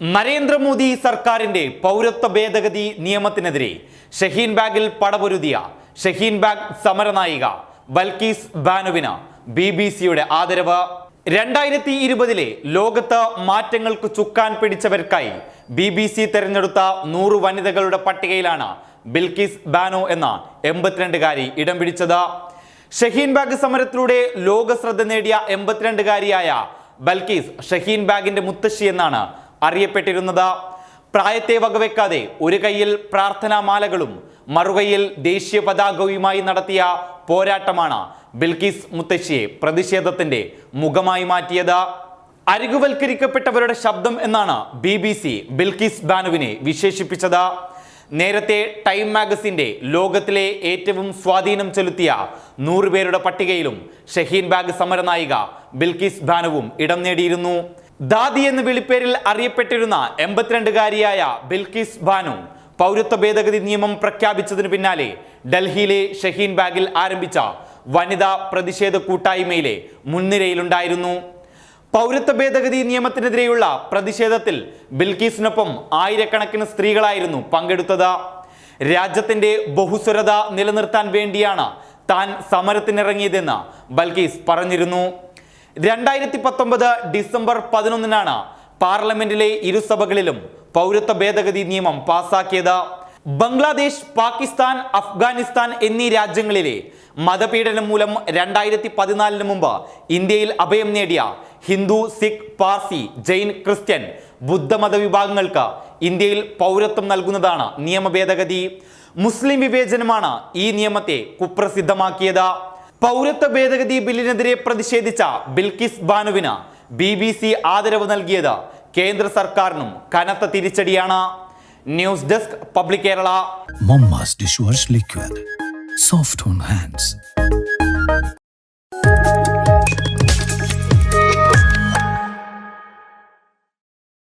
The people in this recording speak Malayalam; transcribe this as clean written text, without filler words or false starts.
നരേന്ദ്രമോദി സർക്കാരിന്റെ പൗരത്വ ഭേദഗതി നിയമത്തിനെതിരെ ഷഹീൻ ബാഗിൽ പടപൊരുതിയ ഷഹീൻ ബാഗ് സമരനായിക ബൽക്കീസ് ബാനുവിന് BBC-യുടെ ആദരവ്. 2020 ലോകത്ത് മാറ്റങ്ങൾക്ക് ചുക്കാൻ പിടിച്ചവർക്കായി BBC തെരഞ്ഞെടുത്ത 100 വനിതകളുടെ പട്ടികയിലാണ് ബിൽക്കീസ് ബാനു എന്ന 82-കാരി ഇടം പിടിച്ചത്. ഷഹീൻ ബാഗ് സമരത്തിലൂടെ ലോക ശ്രദ്ധ നേടിയ 82-കാരിയായ ബൽക്കീസ് ഷഹീൻ ബാഗിന്റെ മുത്തശ്ശി എന്നാണ് അറിയപ്പെട്ടിരുന്നത്. പ്രായത്തെ വകവെക്കാതെ ഒരു കൈയിൽ പ്രാർത്ഥനാമാലകളും മറുകൈയിൽ ദേശീയ പതാകയുമായി നടത്തിയ പോരാട്ടമാണ് ബിൽക്കീസ് മുത്തശ്ശിയെ പ്രതിഷേധത്തിന്റെ മുഖമായി മാറ്റിയത്. അരികുവൽക്കരിക്കപ്പെട്ടവരുടെ ശബ്ദം എന്നാണ് BBC ബിൽക്കീസ് ബാനുവിനെ വിശേഷിപ്പിച്ചത്. നേരത്തെ ടൈം മാഗസിന്റെ ലോകത്തിലെ ഏറ്റവും സ്വാധീനം ചെലുത്തിയ 100 പേരുടെ പട്ടികയിലും ഷഹീൻ ബാഗ് സമരനായിക ബിൽക്കീസ് ബാനുവും ഇടം നേടിയിരുന്നു. ദാദി എന്ന വിളിപ്പേരിൽ അറിയപ്പെട്ടിരുന്ന 82-കാരിയായ ബിൽക്കീസ് ബാനു പൗരത്വ ഭേദഗതി നിയമം പ്രഖ്യാപിച്ചതിനു പിന്നാലെ ഡൽഹിയിലെ ഷഹീൻ ബാഗിൽ ആരംഭിച്ച വനിതാ പ്രതിഷേധ കൂട്ടായ്മയിലെ മുൻനിരയിലുണ്ടായിരുന്നു. പൗരത്വ ഭേദഗതി നിയമത്തിനെതിരെയുള്ള പ്രതിഷേധത്തിൽ ബിൽക്കീസിനൊപ്പം ആയിരക്കണക്കിന് സ്ത്രീകളായിരുന്നു പങ്കെടുത്തത്. രാജ്യത്തിന്റെ ബഹുസ്വരത നിലനിർത്താൻ വേണ്ടിയാണ് താൻ സമരത്തിനിറങ്ങിയതെന്ന് ബൽക്കീസ് പറഞ്ഞിരുന്നു. 2019 ഡിസംബർ 11-നാണ് പാർലമെന്റിലെ ഇരുസഭകളിലും പൗരത്വ ഭേദഗതി നിയമം പാസാക്കിയത്. ബംഗ്ലാദേശ്, പാകിസ്ഥാൻ, അഫ്ഗാനിസ്ഥാൻ എന്നീ രാജ്യങ്ങളിലെ മതപീഡനം മൂലം 2014 മുമ്പ് ഇന്ത്യയിൽ അഭയം നേടിയ ഹിന്ദു, സിഖ്, പാർസി, ജൈൻ, ക്രിസ്ത്യൻ, ബുദ്ധമത വിഭാഗങ്ങൾക്ക് ഇന്ത്യയിൽ പൗരത്വം നൽകുന്നതാണ് നിയമ ഭേദഗതി. മുസ്ലിം വിവേചനമാണ് ഈ നിയമത്തെ കുപ്രസിദ്ധമാക്കിയത്. പൗരത്വ ഭേദഗതി ബില്ലിനെതിരെ പ്രതിഷേധിച്ച ബിൽക്കീസ് ബാനുവിന് BBC ആദരവ് നൽകിയത് കേന്ദ്ര സർക്കാരിനും കനത്ത തിരിച്ചടിയാണ്. News desk public Kerala. Mama's dishwash liquid, soft on hands.